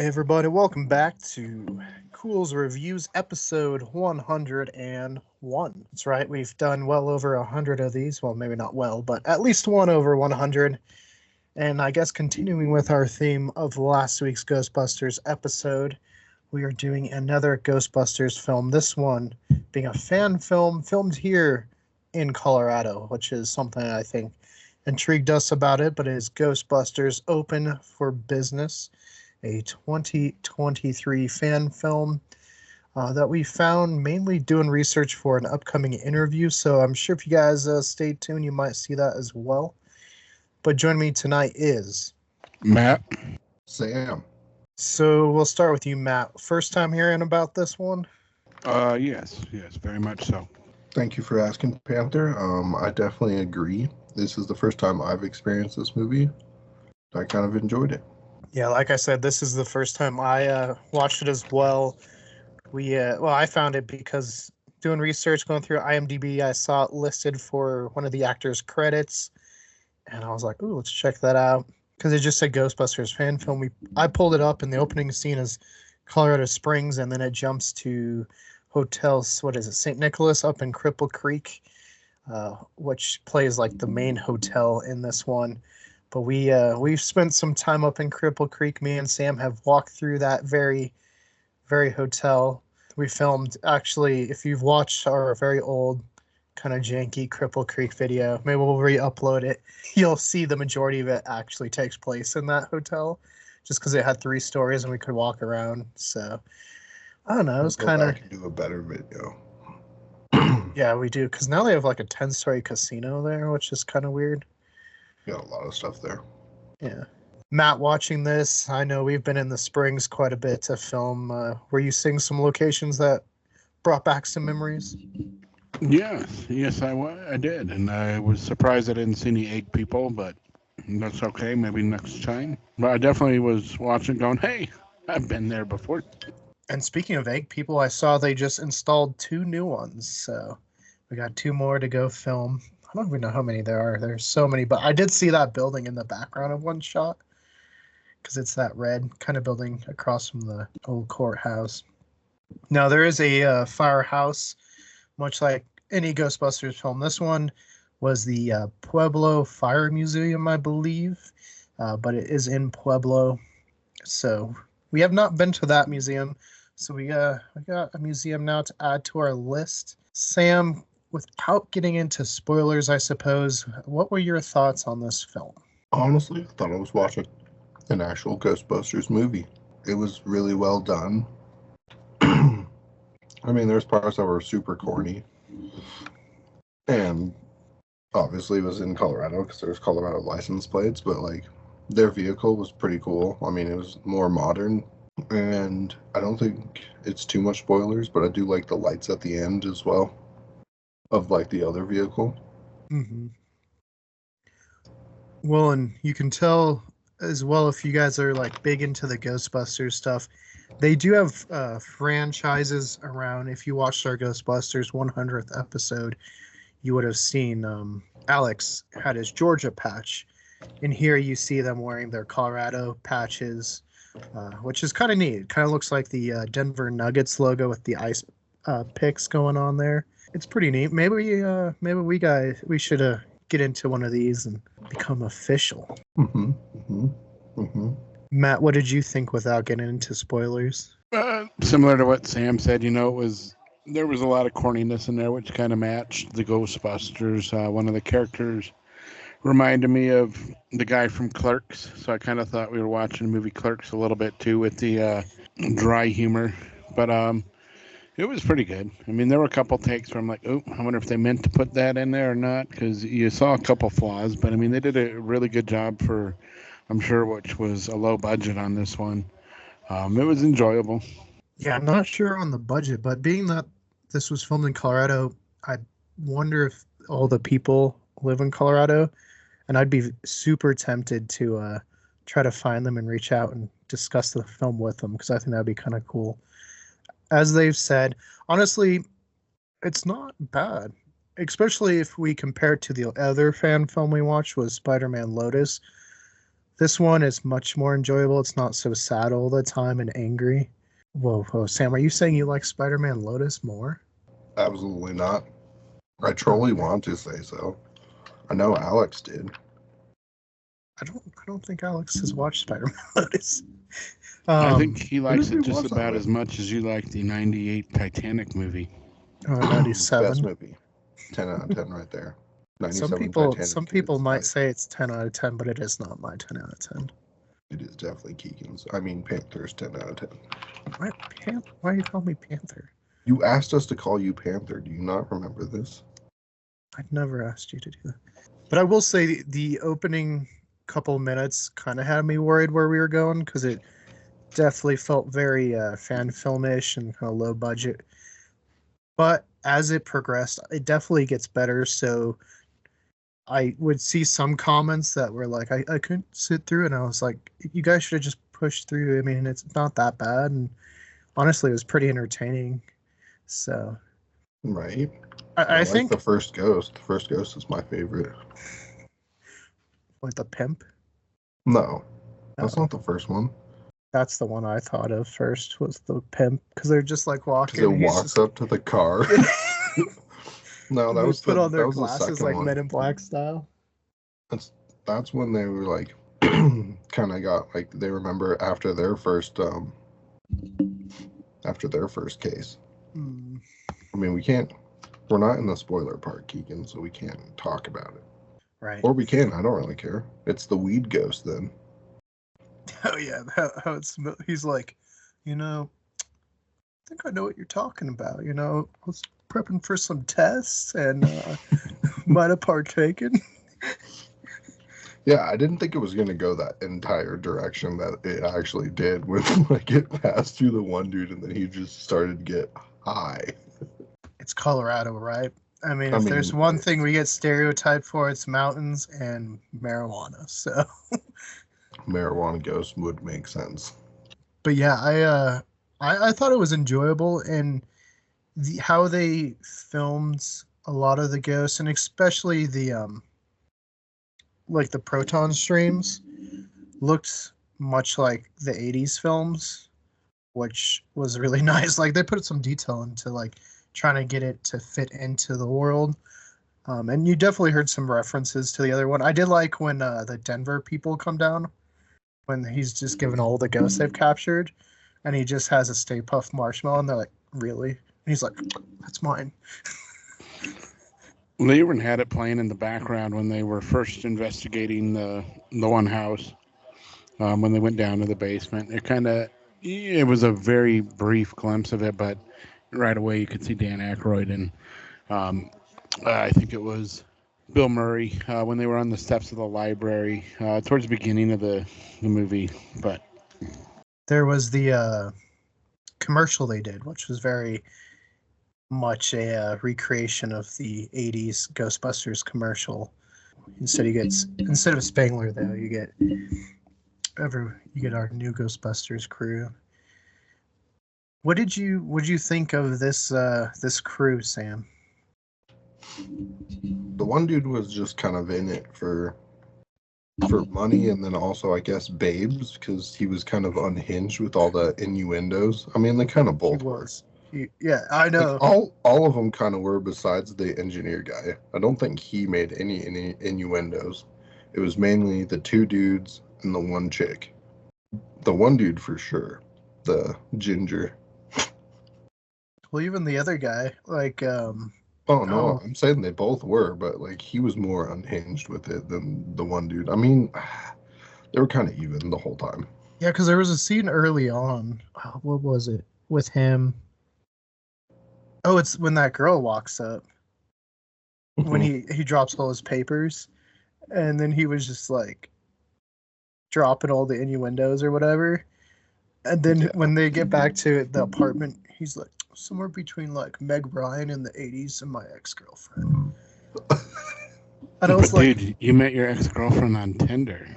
Hey everybody, welcome back to Culz Reviews episode 101. That's right, we've done well over 100 of these. Well, maybe not well, but at least one over 100. And I guess continuing with our theme of last week's Ghostbusters episode, we are doing another Ghostbusters film. This one being a fan film filmed here in Colorado, which is something I think intrigued us about it, but it is Ghostbusters Open for Business, a 2023 fan film that we found mainly doing research for an upcoming interview. So I'm sure if you guys stay tuned, you might see that as well. But joining me tonight is Matt. Sam. So we'll start with you, Matt. First time hearing about this one? Yes, very much so. Thank you for asking, Panther. I definitely agree. This is the first time I've experienced this movie. I kind of enjoyed it. Yeah, like I said, this is the first time I watched it as well. I found it because doing research, going through IMDb, I saw it listed for one of the actors' credits, and I was like, "Ooh, let's check that out," because it just said Ghostbusters fan film. I pulled it up, and the opening scene is Colorado Springs, and then it jumps to hotels. What is it, St. Nicholas up in Cripple Creek, which plays like the main hotel in this one. But we've spent some time up in Cripple Creek. Me and Sam have walked through that very, very hotel. We filmed, actually, if you've watched our very old, kind of janky Cripple Creek video, maybe we'll re-upload it. You'll see the majority of it actually takes place in that hotel, just because it had 3 stories and we could walk around. So, I don't know, it was kind of... I can do a better video. Yeah, we do, because now they have like a 10-story casino there, which is kind of weird. Got a lot of stuff there. Yeah. Matt, watching this, I know we've been in the Springs quite a bit to film. Were you seeing some locations that brought back some memories? Yes, I did. And I was surprised I didn't see any egg people, but that's okay. Maybe next time. But I definitely was watching going, hey, I've been there before. And speaking of egg people, I saw they just installed 2 new ones. So we got 2 more to go film. I don't even know how many there are. There's so many, but I did see that building in the background of one shot because it's that red kind of building across from the old courthouse. Now, there is a firehouse, much like any Ghostbusters film. This one was the Pueblo Fire Museum, I believe, but it is in Pueblo. So we have not been to that museum. So we got a museum now to add to our list. Sam, without getting into spoilers, I suppose, what were your thoughts on this film? Honestly, I thought I was watching an actual Ghostbusters movie. It was really well done. I mean, there's parts that were super corny. And obviously it was in Colorado because there's Colorado license plates, but like their vehicle was pretty cool. I mean, it was more modern. And I don't think it's too much spoilers, but I do like the lights at the end as well of like the other vehicle. Mm-hmm. Well, and you can tell as well if you guys are like big into the Ghostbusters stuff, they do have franchises around. If you watched our Ghostbusters 100th episode, you would have seen Alex had his Georgia patch. And here you see them wearing their Colorado patches, which is kind of neat. It kind of looks like the Denver Nuggets logo with the ice picks going on there. It's pretty neat. Maybe we should get into one of these and become official. Matt, what did you think without getting into spoilers? Similar to what Sam said, there was a lot of corniness in there, which kind of matched the Ghostbusters. One of the characters reminded me of the guy from Clerks, so I kind of thought we were watching the movie Clerks a little bit too with the dry humor. But it was pretty good. I mean, there were a couple takes where I'm like, oh, I wonder if they meant to put that in there or not, because you saw a couple flaws. But, I mean, they did a really good job for, I'm sure, which was a low budget on this one. It was enjoyable. Yeah, I'm not sure on the budget, but being that this was filmed in Colorado, I wonder if all the people live in Colorado, and I'd be super tempted to try to find them and reach out and discuss the film with them, because I think that'd be kind of cool. As they've said, honestly, it's not bad, especially if we compare it to the other fan film we watched was Spider-Man Lotus. This one is much more enjoyable. It's not so sad all the time and angry. Whoa, Sam, are you saying you like Spider-Man Lotus more? Absolutely not. I truly want to say so. I know Alex did. I don't think Alex has watched Spider-Man Lotus. I think he likes did it we just watch that about with? as much as you like the 98 Titanic movie. Oh, 97. Best movie. 10 out of 10 right there. 97 Some Titanic people is might like, say it's 10 out of 10, but it is not my 10 out of 10. it is definitely Keegan's. I mean, Panther's 10 out of 10. Why do you call me Panther? You asked us to call you Panther. Do you not remember this? I'd never asked you to do that. But I will say the opening couple minutes kind of had me worried where we were going, because it definitely felt very fan filmish and kind of low budget. But as it progressed, it definitely gets better. So I would see some comments that were like, I couldn't sit through it. And I was like, you guys should have just pushed through. I mean, it's not that bad. And honestly, it was pretty entertaining. So Right. I like think the first Ghost. The first Ghost is my favorite. like the pimp. No, that's No. not the first one. That's the one I thought of first, was the pimp, because they're just like walking. Because it and he's walks just- up to the car. No, and that they was put the, on their that was the glasses second like one. Men in Black style. That's when they were like, kind of got like, they remember after their first case. Hmm. I mean, we're not in the spoiler part, Keegan, so we can't talk about it. Right. Or we can, I don't really care. It's the weed ghost then. Oh yeah, how it's he's like, I think I know what you're talking about. I was prepping for some tests and might have partaken. Yeah, I didn't think it was going to go that entire direction that it actually did when like it passed through the one dude and then he just started to get high. It's Colorado, right? I mean, if there's one thing we get stereotyped for, it's mountains and marijuana. So, marijuana ghost would make sense. but yeah, I thought it was enjoyable, and how they filmed a lot of the ghosts, and especially the like the proton streams, looked much like the 80s films, which was really nice. Like they put some detail into like trying to get it to fit into the world. And you definitely heard some references to the other one. I did like when the Denver people come down, when he's just given all the ghosts they've captured, and he just has a Stay Puft Marshmallow, and they're like, really? And he's like, that's mine. They even had it playing in the background when they were first investigating the one house. When they went down to the basement, it was a very brief glimpse of it, but right away you could see Dan Aykroyd and I think it was Bill Murray when they were on the steps of the library towards the beginning of the movie. But there was the commercial they did, which was very much a recreation of the 80s Ghostbusters commercial. Instead of Spangler though, you get our new Ghostbusters crew. What did you think of this crew, Sam? The one dude was just kind of in it for money, and then also I guess babes, because he was kind of unhinged with all the innuendos. I mean, they kind of both were. Yeah, I know. Like, all of them kind of were, besides the engineer guy. I don't think he made any innuendos. It was mainly the two dudes and the one chick. The one dude for sure, the ginger. Well, even the other guy, like Oh no, I'm saying they both were, but like he was more unhinged with it than the one dude. I mean, they were kind of even the whole time. Yeah, because there was a scene early on. What was it with him? Oh, it's when that girl walks up. When he drops all his papers, and then he was just like dropping all the innuendos or whatever. And then when they get back to the apartment, he's like, somewhere between like Meg Ryan in the 80s and my ex-girlfriend. And I was like, dude, you met your ex-girlfriend on Tinder.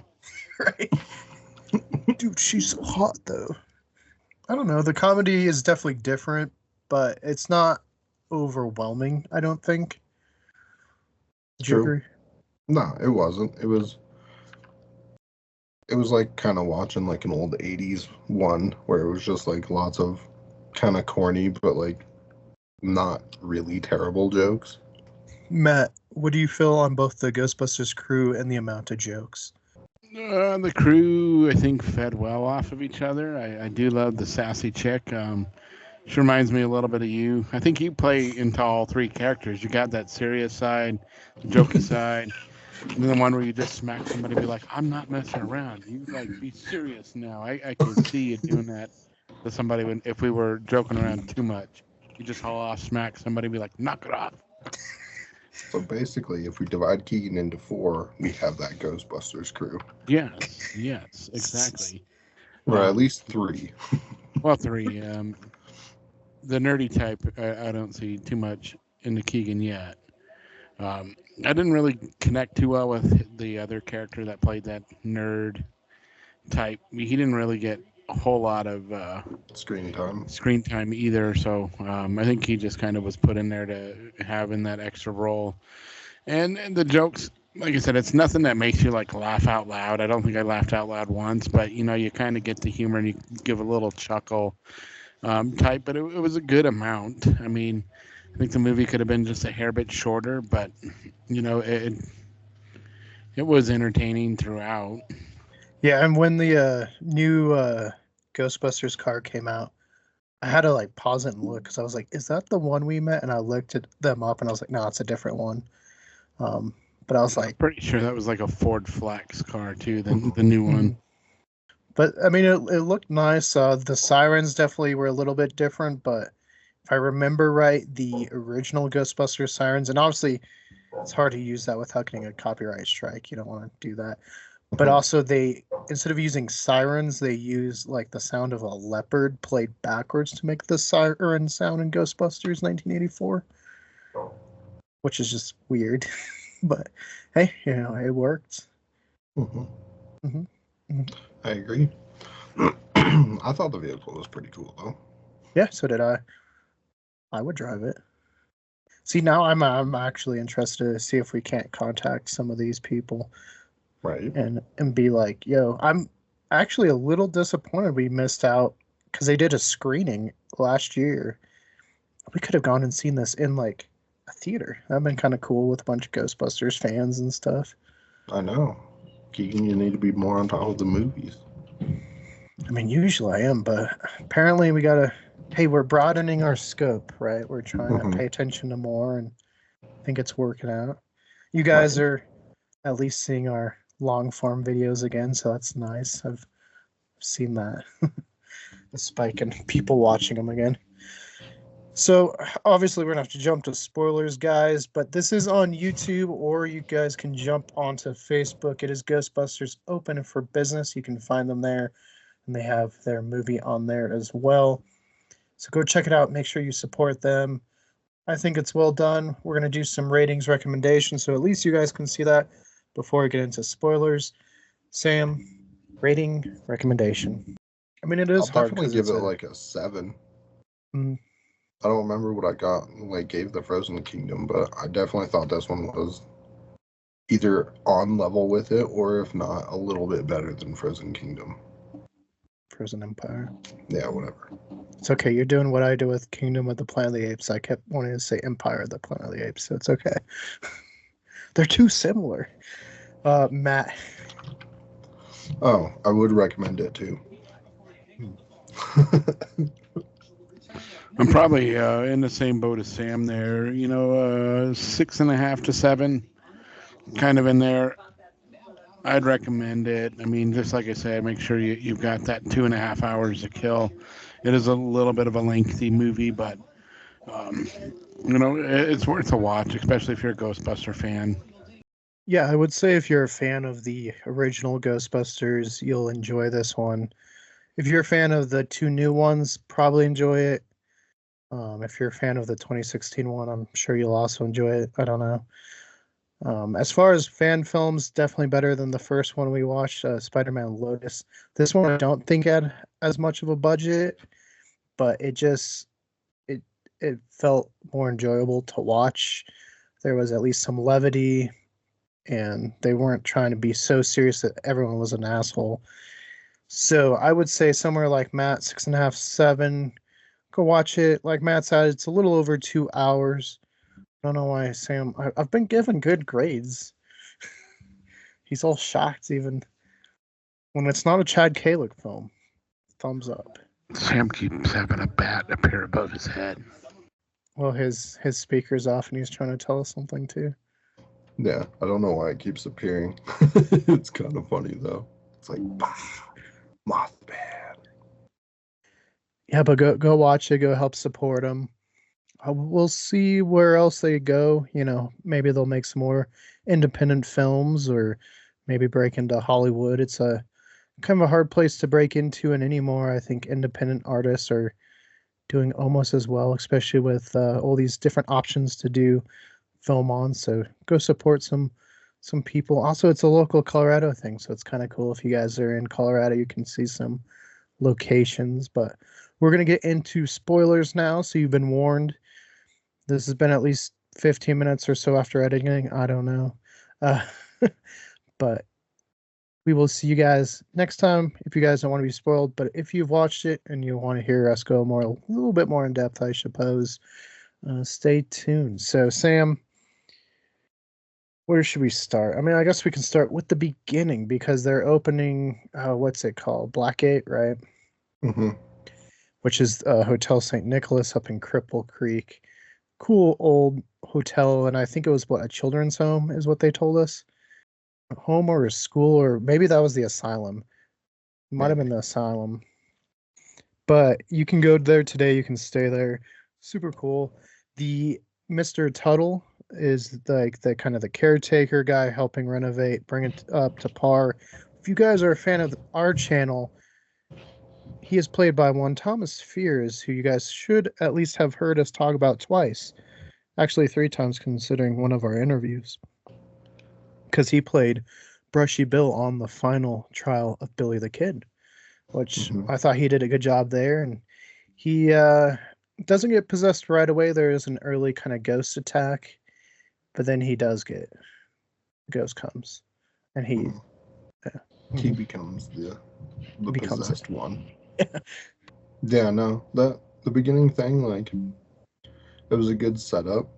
Right? Dude, she's so hot though. I don't know. The comedy is definitely different, but it's not overwhelming, I don't think. Did you agree? No, it wasn't. It was It was like kind of watching like an old 80s one where it was just like lots of kind of corny, but like not really terrible jokes. Matt, what do you feel on both the Ghostbusters crew and the amount of jokes? The crew, I think, fed well off of each other. I do love the sassy chick. She reminds me a little bit of you. I think you play into all three characters. You got that serious side, the jokey side, and then the one where you just smack somebody and be like, I'm not messing around. You like be serious now. I could see you doing that to somebody when if we were joking around too much. You just haul off, smack somebody, be like, knock it off. So basically, if we divide Keegan into 4, we have that Ghostbusters crew. Yes, exactly. Or at least 3. Well, 3. The nerdy type, I don't see too much into Keegan yet. I didn't really connect too well with the other character that played that nerd type. He didn't really get a whole lot of Screen time either. So I think he just kind of was put in there to have in that extra role. And the jokes, like I said, it's nothing that makes you like laugh out loud. I don't think I laughed out loud once, but you kind of get the humor and you give a little chuckle type. But it was a good amount. I mean, I think the movie could have been just a hair bit shorter, but it was entertaining throughout. Yeah, and when the new Ghostbusters car came out, I had to like pause it and look because I was like, "Is that the one we met?" And I looked at them up, and I was like, "No, it's a different one." But I was like, pretty sure that was like a Ford Flex car too, the new one. But I mean, it looked nice. The sirens definitely were a little bit different, but if I remember right, the original Ghostbusters sirens, and obviously it's hard to use that without getting a copyright strike. You don't want to do that. But also, they instead of using sirens, they use like the sound of a leopard played backwards to make the siren sound in Ghostbusters 1984, which is just weird. But hey, it worked. I agree. I thought the vehicle was pretty cool though. Yeah, so did I. I would drive it. See, now I'm actually interested to see if we can't contact some of these people. Right. And be like, yo, I'm actually a little disappointed we missed out because they did a screening last year. We could have gone and seen this in like a theater. That'd been kind of cool with a bunch of Ghostbusters fans and stuff. I know. Keegan, you need to be more on top of the movies. I mean, usually I am, but apparently we gotta. Hey, we're broadening our scope, right? We're trying to pay attention to more, and I think it's working out. You guys are at least seeing our long form videos again, so that's nice. I've seen that the spike in people watching them again. So obviously we're gonna have to jump to spoilers, guys, but this is on YouTube, or you guys can jump onto Facebook. It is Ghostbusters Open for Business. You can find them there, and they have their movie on there as well. So go check it out. Make sure you support them. I think it's well done. We're gonna do some ratings recommendations, so at least you guys can see that before we get into spoilers. Sam, rating recommendation. I mean, it is I'll hard. definitely give it like a 7. I don't remember what I gave the Frozen Kingdom, but I definitely thought this one was either on level with it, or if not, a little bit better than Frozen Kingdom. Frozen Empire. Yeah, whatever. It's okay. You're doing what I do with Kingdom of the Planet of the Apes. I kept wanting to say Empire of the Planet of the Apes, so it's okay. They're too similar. Matt. Oh, I would recommend it too. I'm probably in the same boat as Sam there. 6.5 to 7, kind of in there. I'd recommend it. I mean, just like I said, make sure you've got that 2.5 hours to kill. It is a little bit of a lengthy movie, but it's worth a watch, especially if you're a Ghostbuster fan. Yeah, I would say if you're a fan of the original Ghostbusters, you'll enjoy this one. If you're a fan of the 2 new ones, probably enjoy it. If you're a fan of the 2016 one, I'm sure you'll also enjoy it. I don't know. As far as fan films, definitely better than the first one we watched, Spider-Man Lotus. This one I don't think had as much of a budget, but it felt more enjoyable to watch. There was at least some levity, and they weren't trying to be so serious that everyone was an asshole. So I would say somewhere like Matt, 6.5, 7. Go watch it. Like Matt said, it's a little over 2 hours. I don't know why Sam. I've been given good grades. He's all shocked even when it's not a Chad Kalick film. Thumbs up. Sam keeps having a bat appear above his head. Well, his speaker's off and he's trying to tell us something too. Yeah, I don't know why it keeps appearing. It's kind of funny though. It's like, bah, Mothman. Yeah, but go watch it. Go help support them. We'll see where else they go. You know, maybe they'll make some more independent films or maybe break into Hollywood. It's a kind of a hard place to break into, and anymore, I think independent artists are doing almost as well, especially with all these different options to do film on. So go support some people. Also, it's a local Colorado thing, so it's kind of cool. If you guys are in Colorado, you can see some locations. But we're gonna get into spoilers now, so you've been warned. This has been at least 15 minutes or so after editing. I don't know. But we will see you guys next time if you guys don't want to be spoiled. But if you've watched it and you want to hear us go a little bit more in depth, I suppose, stay tuned. So, Sam, where should we start? I mean, I guess we can start with the beginning because they're opening, what's it called? Blackgate, right? Mm-hmm. Which is Hotel St. Nicholas up in Cripple Creek. Cool old hotel, and I think it was a children's home is what they told us. A home or a school, or maybe that was the asylum. Might have been the asylum. But you can go there today. You can stay there. Super cool. The Mr. Tuttle is like the kind of the caretaker guy helping renovate, bring it up to par. If you guys are a fan of our channel, he is played by one Thomas Fears, who you guys should at least have heard us talk about twice. Actually, 3 times considering one of our interviews. Because he played Brushy Bill on the final trial of Billy the Kid, which I thought he did a good job there. And he doesn't get possessed right away. There is an early kind of ghost attack, but then he does get, the ghost comes, and he becomes the possessed one. Yeah, no, the beginning thing, like, it was a good setup.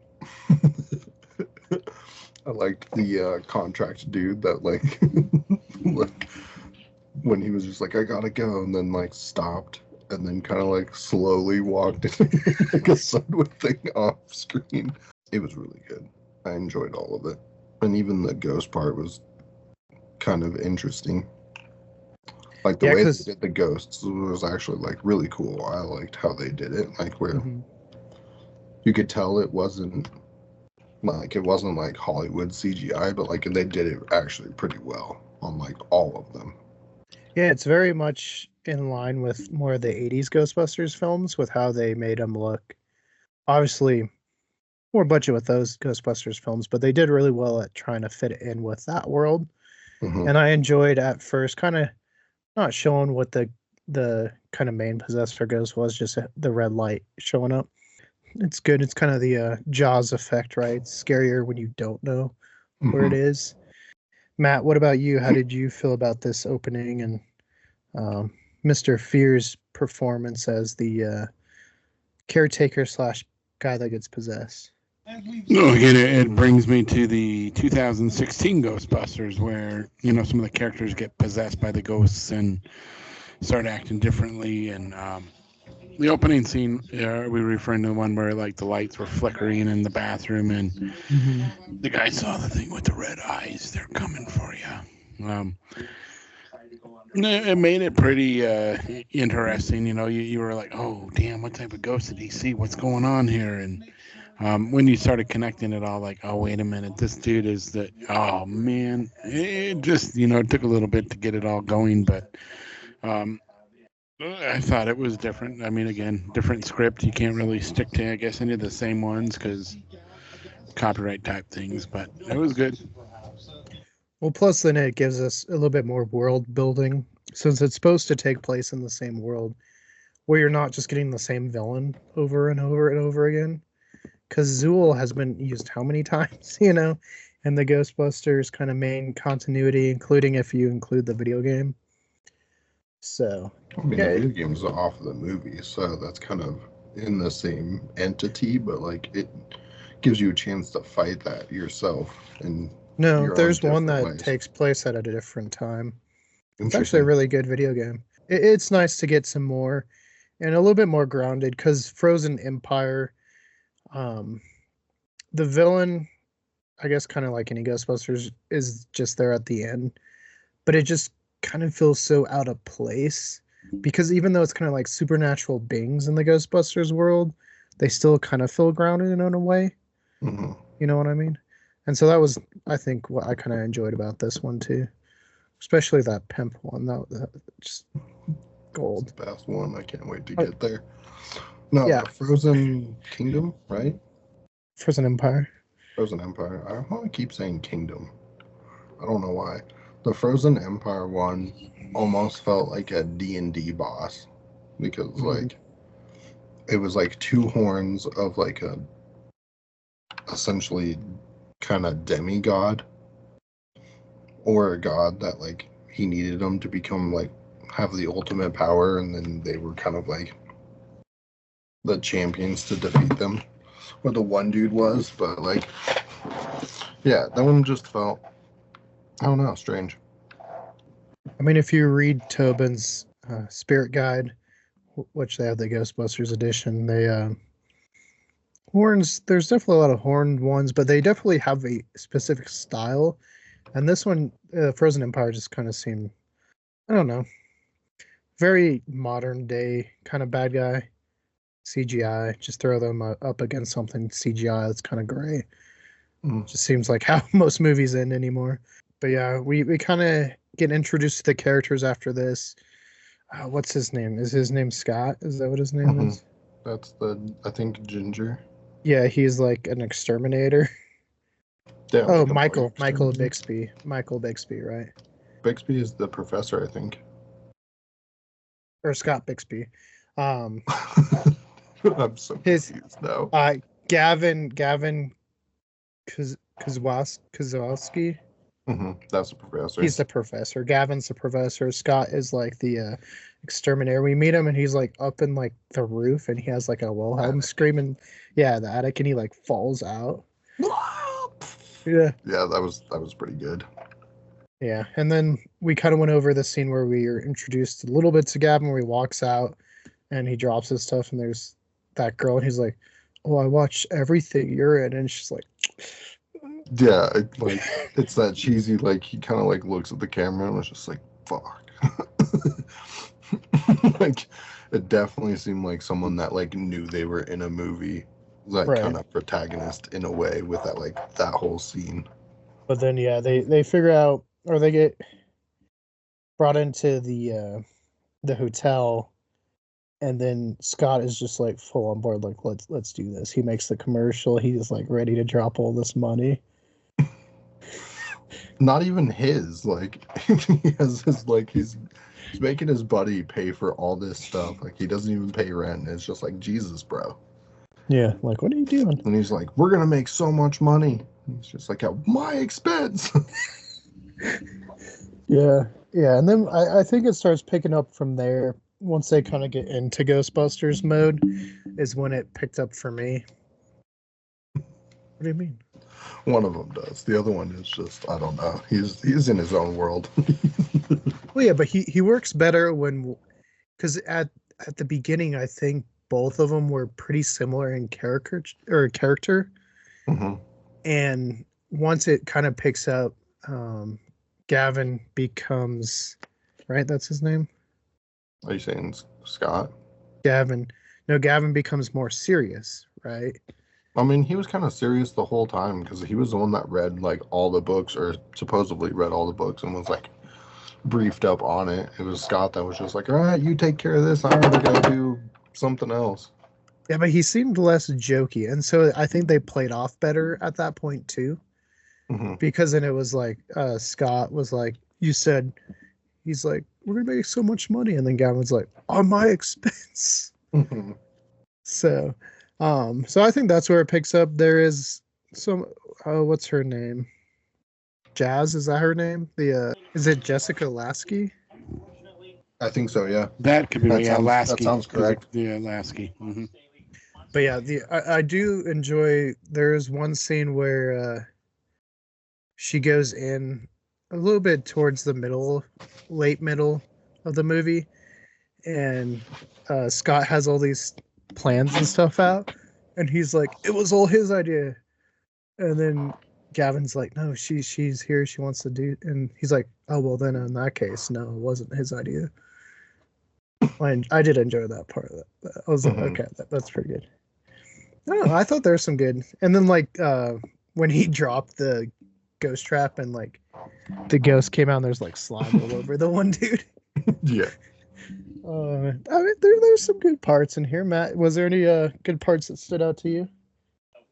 I liked the contract dude that like like when he was just like, I gotta go, and then like stopped and then kind of like slowly walked like a sunwood thing off screen. It was really good. I enjoyed all of it, and even the ghost part was kind of interesting. Like the way they did the ghosts was actually like really cool. I liked how they did it, like where you could tell it wasn't like Hollywood CGI, but like they did it actually pretty well on like all of them. Yeah, it's very much in line with more of the 80s Ghostbusters films with how they made them look. Obviously, more budget with those Ghostbusters films, but they did really well at trying to fit it in with that world. And I enjoyed at first kind of not showing what the kind of main possessor ghost was, just the red light showing up. It's good. It's kind of the Jaws effect, right? It's scarier when you don't know where it is. Matt, what about you? How did you feel about this opening and Mr. Fear's performance as the caretaker / guy that gets possessed? No, again, it brings me to the 2016 Ghostbusters, where some of the characters get possessed by the ghosts and start acting differently. And the opening scene, are we referring to the one where like the lights were flickering in the bathroom and the guy saw the thing with the red eyes? They're coming for you. It made it pretty interesting. You were like, oh damn, what type of ghost did he see? What's going on here? And when you started connecting it all, like, oh wait a minute, this dude is the, oh man, it just it took a little bit to get it all going, but I thought it was different. I mean, again, different script. You can't really stick to, I guess, any of the same ones because copyright type things, but it was good. Well, plus then it gives us a little bit more world building since it's supposed to take place in the same world where you're not just getting the same villain over and over and over again. Because Zool has been used how many times, in the Ghostbusters kind of main continuity, including if you include the video game. So, I mean, yeah, the video games are off of the movie, so that's kind of in the same entity, but like it gives you a chance to fight that yourself in no, your own there's one different that ways. takes place at a different time. It's actually a Interesting. really good video game. It's nice to get some more and a little bit more grounded because Frozen Empire, um, the villain, I guess, kind of like any Ghostbusters, is just there at the end, but it just kind of feels so out of place because even though it's kind of like supernatural beings in the Ghostbusters world, they still kind of feel grounded in a way. hmm You know what I mean? And so that was, I think, what I kind of enjoyed about this one too, especially that pimp one. That just gold. It's the best one. I can't wait to Oh, get there. No, yeah. the Frozen Kingdom, right? Frozen Empire. Frozen Empire. I want to keep saying Kingdom. I don't know why. The Frozen Empire one almost felt like a D&D boss because like it was like two horns of like a essentially kind of demigod or a god that like he needed them to become like have the ultimate power, and then they were kind of like the champions to defeat them. Or the one dude was, but like yeah, that one just felt, I don't know, strange. I mean, if you read Tobin's Spirit Guide, which they have the Ghostbusters edition, they horns. There's definitely a lot of horned ones, but they definitely have a specific style. And this one, Frozen Empire, just kind of seemed, I don't know, very modern day kind of bad guy. CGI. Just throw them up against something CGI that's kind of gray. Just seems like how most movies end anymore. But yeah, we kind of get introduced to the characters after this. What's his name? Is his name Scott? Is that what his name is? That's I think Ginger. Yeah, he's like an exterminator. Yeah, Oh, like a Michael exterminator. Bixby. Michael Bixby, right? Bixby is the professor, I think. Or Scott Bixby. I'm so His confused now. Gavin Kozlowski. That's the professor. He's the professor. Gavin's the professor. Scott is like the exterminator. We meet him and he's like up in like the roof and he has like a Wilhelm screaming. Yeah, the attic, and he like falls out. Yeah. Yeah, that was pretty good. Yeah. And then we kind of went over the scene where we are introduced a little bit to Gavin where he walks out and he drops his stuff and there's that girl and he's like, "Oh, I watch everything you're in," and she's like, Yeah, it's that cheesy, like he kind of like looks at the camera and was just like, fuck. Like it definitely seemed like someone that like knew they were in a movie, like Right. kind of protagonist in a way with that like that whole scene. But then yeah, they figure out, or they get brought into the hotel, and then Scott is just like full on board, like let's do this. He makes the commercial. He's like ready to drop all this money. Not even his, like he has his like he's making his buddy pay for all this stuff. Like he doesn't even pay rent. It's just like, Jesus, bro. Yeah, like what are you doing? And he's like, we're gonna make so much money. And he's just like, at my expense. Yeah, and then I think it starts picking up from there. Once they kind of get into Ghostbusters mode, is when it picked up for me. What do you mean? One of them does. The other one is just, I don't know. He's in his own world. Well, yeah, but he works better when, because at the beginning, I think both of them were pretty similar in character. And once it kind of picks up, Gavin becomes, right? That's his name? Are you saying Scott? Gavin. No, Gavin becomes more serious, right? I mean, he was kind of serious the whole time because he was the one that read like all the books, or supposedly read all the books, and was like briefed up on it. It was Scott that was just like, all right, you take care of this. I'm gonna go do something else. Yeah, but he seemed less jokey. And so I think they played off better at that point too. Because then it was like Scott was like, you said, he's like, we're gonna make so much money, and then Gavin's like, on my expense. So I think that's where it picks up. There is some what's her name? Jazz, is that her name? Is it Jessica Lasky? I think so. Yeah, That could be that Lasky. sounds correct. Yeah, Lasky. Mm-hmm. But yeah, I do enjoy. There's one scene where she goes in a little bit towards the late middle of the movie, and Scott has all these plans and stuff out, and he's like, "It was all his idea," and then Gavin's like, "No, she's here. She wants to do," and he's like, "Oh well, then in that case, no, it wasn't his idea." I did enjoy that part of that. I was like, okay, that's pretty good. I don't know. I thought there was some good, and then like when he dropped the ghost trap and like the ghost came out, and there's like slime all over the one dude. Yeah. I mean, there's some good parts in here. Matt, was there any good parts that stood out to you?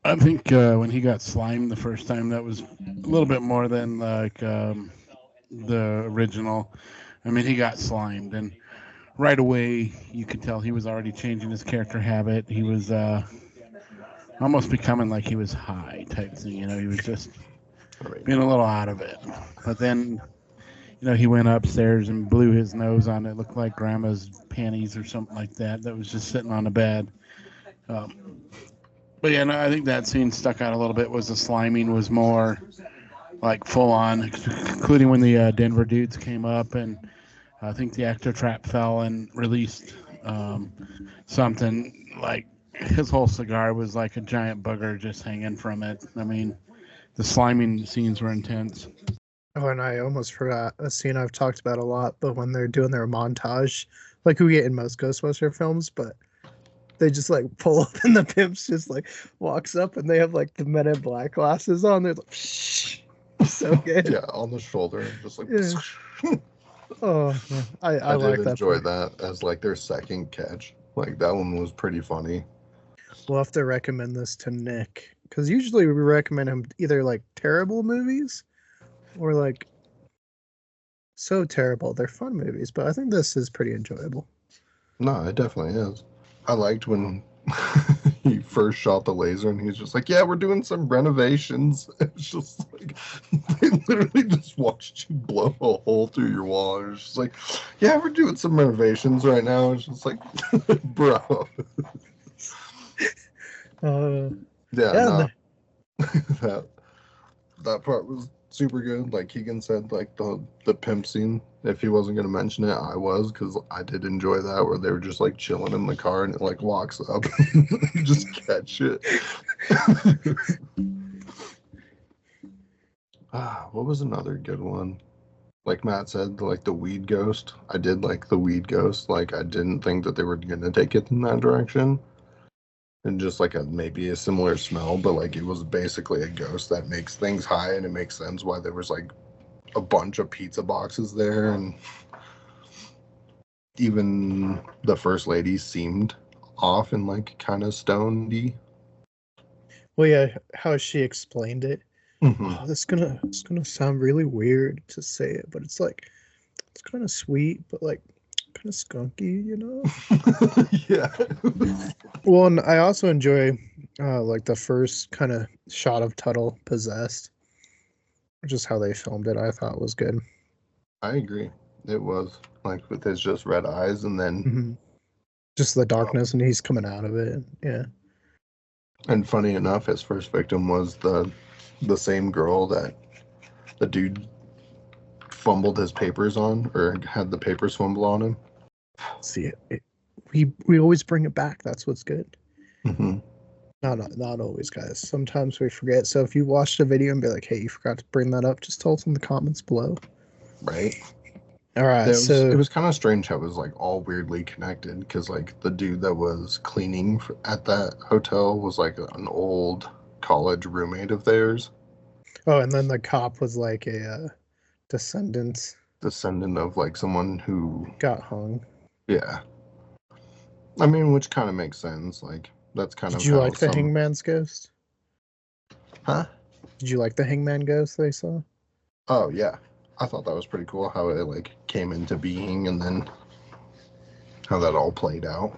I think when he got slimed the first time, that was a little bit more than like the original. I mean, he got slimed, and right away you could tell he was already changing his character habit. He was almost becoming like he was high type thing. You know, he was just being a little out of it. But then, you know, he went upstairs and blew his nose on it. It looked like grandma's panties or something like that. That was just sitting on the bed. But yeah, no, I think that scene stuck out a little bit. Was the sliming was more like full on, including when the Denver dudes came up, and I think the actor trap fell and released something like his whole cigar was like a giant booger just hanging from it. I mean, the sliming scenes were intense. Oh, and I almost forgot a scene I've talked about a lot, but when they're doing their montage, like we get in most Ghostbuster films, but they just like pull up and the pimps just like walks up and they have like the Men in Black glasses on. They're like, shh. So good. Yeah, on the shoulder, just like. Yeah. Oh, I like did that. Enjoy that as like their second catch. Like that one was pretty funny. We'll have to recommend this to Nick because usually we recommend him either like terrible movies or like so terrible they're fun movies. But I think this is pretty enjoyable. No, it definitely is. I liked when he first shot the laser and he's just like, yeah, we're doing some renovations. It's just like they literally just watched you blow a hole through your wall. It's just like, yeah, we're doing some renovations right now. It's just like, bro. Yeah, that part was super good. Like Keegan said, like the pimp scene. If he wasn't gonna mention it, I was, because I did enjoy that where they were just like chilling in the car and it like locks up. You just catch it. What was another good one? Like Matt said, like the weed ghost. I did like the weed ghost. Like I didn't think that they were gonna take it in that direction. And just like maybe a similar smell, but like it was basically a ghost that makes things high, and it makes sense why there was like a bunch of pizza boxes there, and even the first lady seemed off and like kind of stonedy. Well, yeah, how she explained it. Mm-hmm. Oh, it's gonna sound really weird to say it, but it's like it's kind of sweet, but like kind of skunky, you know? Yeah. Well, and I also enjoy like the first kind of shot of Tuttle possessed, just how they filmed it. I thought was good. I agree. It was like with his just red eyes, and then just the darkness, and he's coming out of it. Yeah. And funny enough, his first victim was the same girl that the dude fumbled his papers on, or had the papers fumble on him. See, we always bring it back. That's what's good. Mm-hmm. Not always, guys. Sometimes we forget. So if you watched a video and be like, "Hey, you forgot to bring that up," just tell us in the comments below. Right. All right. It was kind of strange how it was like all weirdly connected, because like the dude that was cleaning at that hotel was like an old college roommate of theirs. Oh, and then the cop was like a descendant of like someone who got hung. Yeah. I mean, which kind of makes sense. Like that's kind of. Did you like the Hangman's ghost? Huh? Did you like the Hangman ghost they saw? Oh yeah, I thought that was pretty cool how it like came into being, and then how that all played out.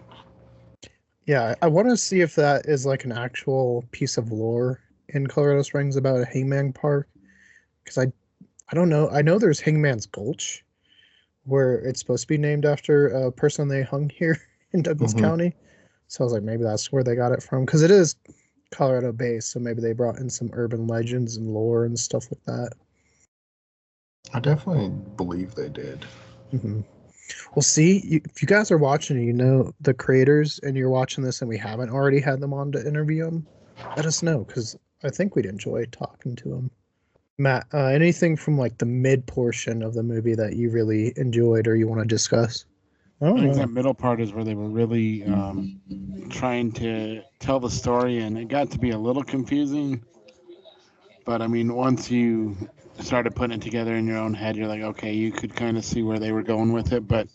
Yeah, I want to see if that is like an actual piece of lore in Colorado Springs about a Hangman Park, because I don't know. I know there's Hangman's Gulch, where it's supposed to be named after a person they hung here in Douglas Mhm. County. So I was like, maybe that's where they got it from, because it is Colorado based. So maybe they brought in some urban legends and lore and stuff like that. I definitely believe they did. Hmm. Well, see, if you guys are watching, and you know the creators, and you're watching this, and we haven't already had them on to interview them, let us know, because I think we'd enjoy talking to them. Matt, anything from like the mid portion of the movie that you really enjoyed or you want to discuss? I think that middle part is where they were really trying to tell the story, and it got to be a little confusing. But I mean, once you started putting it together in your own head, you're like, okay, you could kind of see where they were going with it. But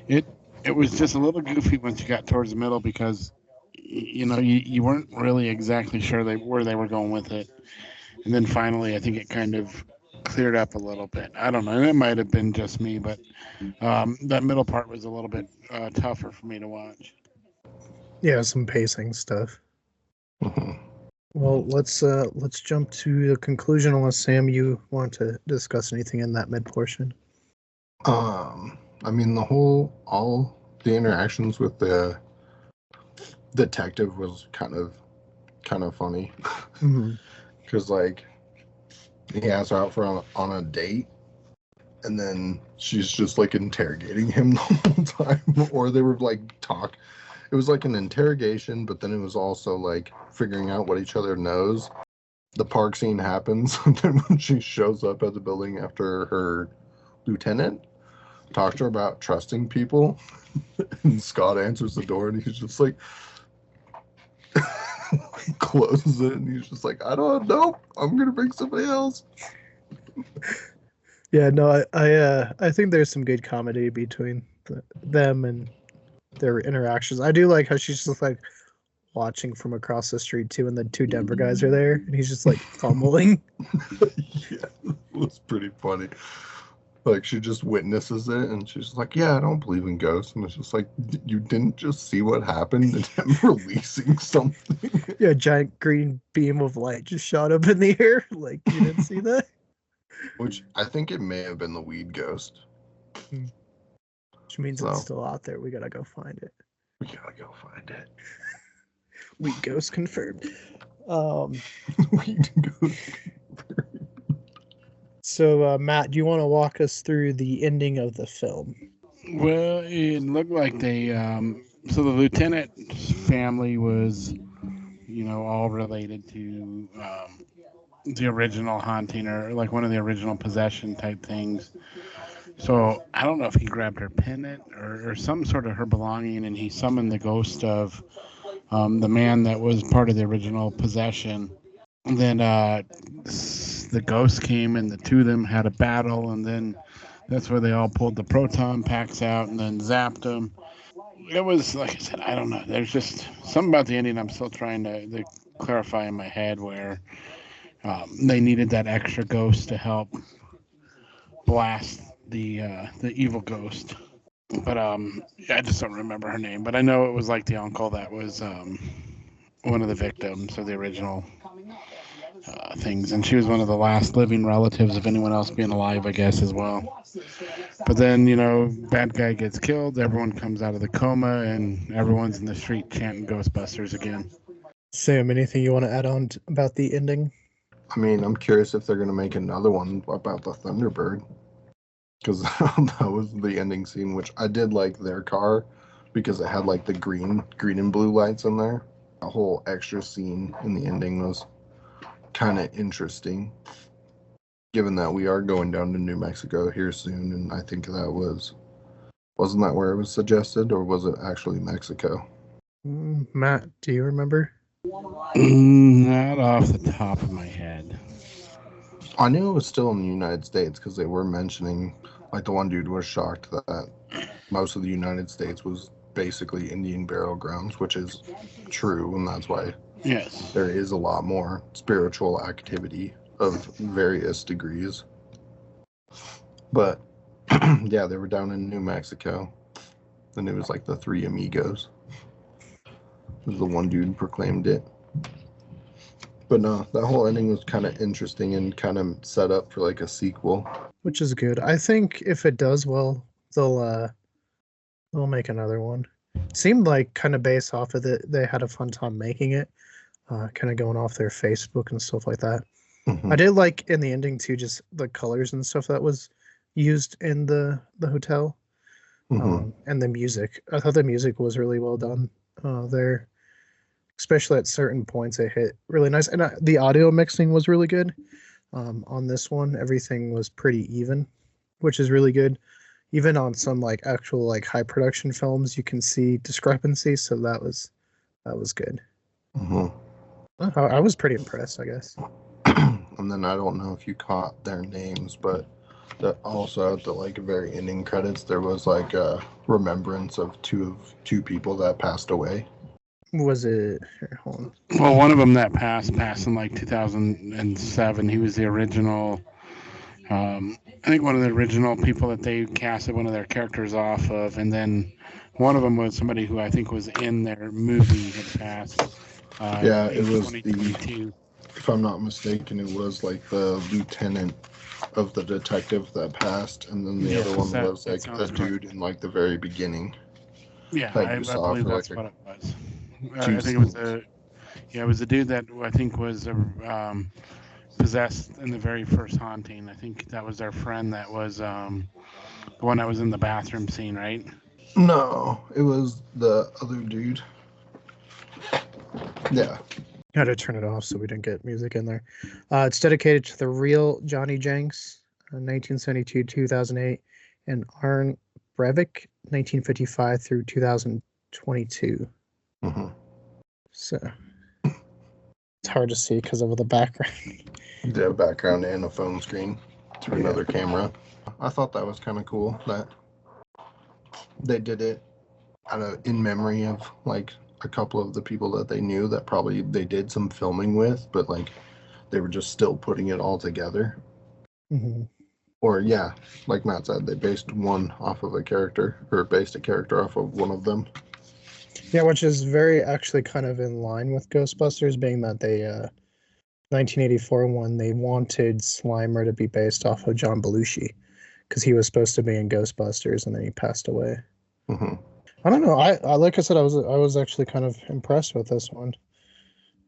it it was just a little goofy once you got towards the middle because you weren't really exactly sure where they were going with it. And then finally, I think it kind of cleared up a little bit. I don't know. And it might have been just me, but that middle part was a little bit tougher for me to watch. Yeah, some pacing stuff. Mhm. Well, let's jump to the conclusion, unless Sam, you want to discuss anything in that mid portion. I mean, all the interactions with the detective was kind of funny Mm-hmm. because like he asked her out on a date, and then she's just like interrogating him the whole time, or they were like talk. It was like an interrogation, but then it was also like figuring out what each other knows. The park scene happens, and then when she shows up at the building after her lieutenant talked to her about trusting people, and Scott answers the door, and he's just like closes it, and he's just like, I don't know, I'm gonna bring somebody else. Yeah, no, I think there's some good comedy between them and their interactions. I do like how she's just like watching from across the street too, and the two Denver guys are there, and he's just like fumbling. Yeah, it was pretty funny. Like she just witnesses it, and she's like, "Yeah, I don't believe in ghosts." And it's just like, you didn't just see what happened and him releasing something. Yeah, a giant green beam of light just shot up in the air. Like, you didn't see that? Which I think it may have been the weed ghost. Which means So. it's still out there. We gotta go find it. We gotta go find it. Weed ghost confirmed. Weed ghost. So, Matt, do you want to walk us through the ending of the film? Well, it looked like they. So the lieutenant's family was, all related to the original haunting or like one of the original possession type things. So I don't know if he grabbed her pendant or some sort of her belonging, and he summoned the ghost of the man that was part of the original possession. And then the ghost came, and the two of them had a battle, and then that's where they all pulled the proton packs out and then zapped them. It was, like I said, I don't know. There's just something about the ending I'm still trying to clarify in my head where they needed that extra ghost to help blast the evil ghost. But I just don't remember her name. But I know it was like the uncle that was one of the victims of the original things, and she was one of the last living relatives of anyone else being alive, I guess, as well. But then, bad guy gets killed, everyone comes out of the coma, and everyone's in the street chanting Ghostbusters again. Sam, anything you want to add on about the ending? I mean, I'm curious if they're gonna make another one about the Thunderbird, because that was the ending scene, which I did like their car because it had like the green and blue lights in there. A whole extra scene in the ending was kind of interesting, given that we are going down to New Mexico here soon, and I think wasn't that where it was suggested, or was it actually Mexico? Matt, do you remember? Not off the top of my head. I knew it was still in the United States because they were mentioning, like the one dude was shocked that most of the United States was basically Indian burial grounds, which is true, and that's why Yes. there is a lot more spiritual activity of various degrees. But yeah, they were down in New Mexico, and it was like the Three Amigos. The one dude proclaimed it. But no, that whole ending was kind of interesting and kind of set up for like a sequel. Which is good. I think if it does well, they'll make another one. Seemed like kind of based off of it, they had a fun time making it. Kind of going off their Facebook and stuff like that. Mhm. I did like in the ending too, just the colors and stuff that was used in the hotel, Mhm. and the music. I thought the music was really well done there, especially at certain points. It hit really nice, and the audio mixing was really good. On this one, everything was pretty even, which is really good. Even on some like actual like high production films, you can see discrepancies. So that was good. Mhm. I was pretty impressed, I guess. And then I don't know if you caught their names, but that also at the like very ending credits, there was like a remembrance of two people that passed away. Was it? Here, hold on. Well, one of them that passed in like 2007. He was the original. I think one of the original people that they casted one of their characters off of, and then one of them was somebody who I think was in their movie had passed. Yeah, in it was 2022. If I'm not mistaken, it was like the lieutenant of the detective that passed, and then the other one was like a dude in like the very beginning. Yeah, that I you saw believe for that's like what it was. two I think it was scenes. it was the dude that I think was possessed in the very first haunting. I think that was their friend that was the one that was in the bathroom scene, right? No, it was the other dude. Yeah. Had to turn it off so we didn't get music in there. It's dedicated to the real Johnny Jenks, 1972 2008, and Arne Breivik, 1955 through 2022. Mm-hmm. So it's hard to see because of the background. The background and a phone screen through another camera. I thought that was kind of cool that they did it in memory of like a couple of the people that they knew that probably they did some filming with, but like they were just still putting it all together. Mm-hmm. Or yeah, like Matt said, they based one off of a character, or based a character off of one of them. Yeah, which is very actually kind of in line with Ghostbusters, being that they 1984 one, they wanted Slimer to be based off of John Belushi because he was supposed to be in Ghostbusters and then he passed away. Mm-hmm. I don't know. I like I said, I was actually kind of impressed with this one.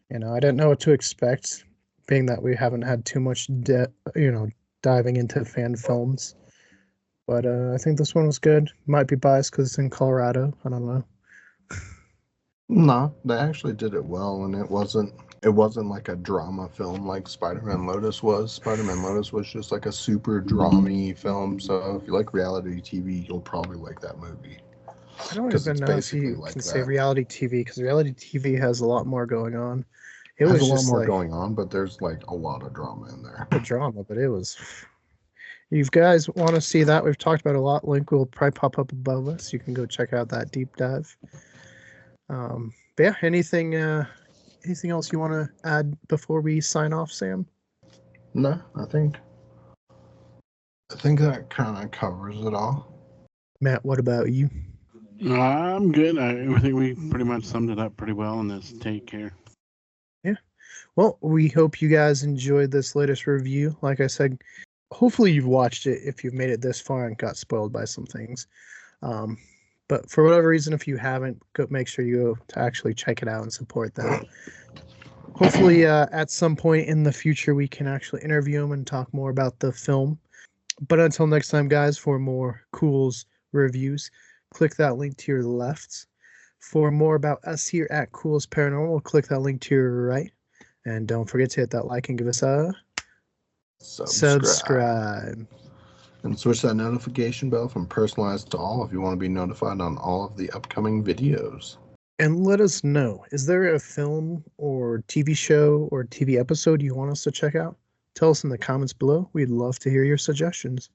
You know, I didn't know what to expect, being that we haven't had too much diving into fan films. But I think this one was good. Might be biased because it's in Colorado. I don't know. No, they actually did it well, and it wasn't like a drama film like Spider-Man Lotus was. Spider-Man Lotus was just like a super drama film. So if you like reality TV, you'll probably like that movie. I don't 'Cause even it's know if basically you like can say that. reality TV because reality TV has a lot more going on. It It has was a lot just more like going on, but there's like a lot of drama in there. the drama, but it was. If you guys want to see that, we've talked about a lot. Link will probably pop up above us. You can go check out that deep dive. But yeah, anything else you want to add before we sign off, Sam? No, I think that kind of covers it all. Matt, what about you? I'm good. I think we pretty much summed it up pretty well in this take here. Yeah. Well, we hope you guys enjoyed this latest review. Like I said, hopefully you've watched it if you've made it this far and got spoiled by some things. But for whatever reason, if you haven't, go make sure you go to actually check it out and support them. Hopefully, at some point in the future, we can actually interview them and talk more about the film. But until next time, guys, for more Culz reviews, click that link to your left. For more about us here at Culz Paranormal, click that link to your right. And don't forget to hit that like and give us a subscribe. And switch that notification bell from personalized to all if you want to be notified on all of the upcoming videos. And let us know, is there a film or TV show or TV episode you want us to check out? Tell us in the comments below. We'd love to hear your suggestions.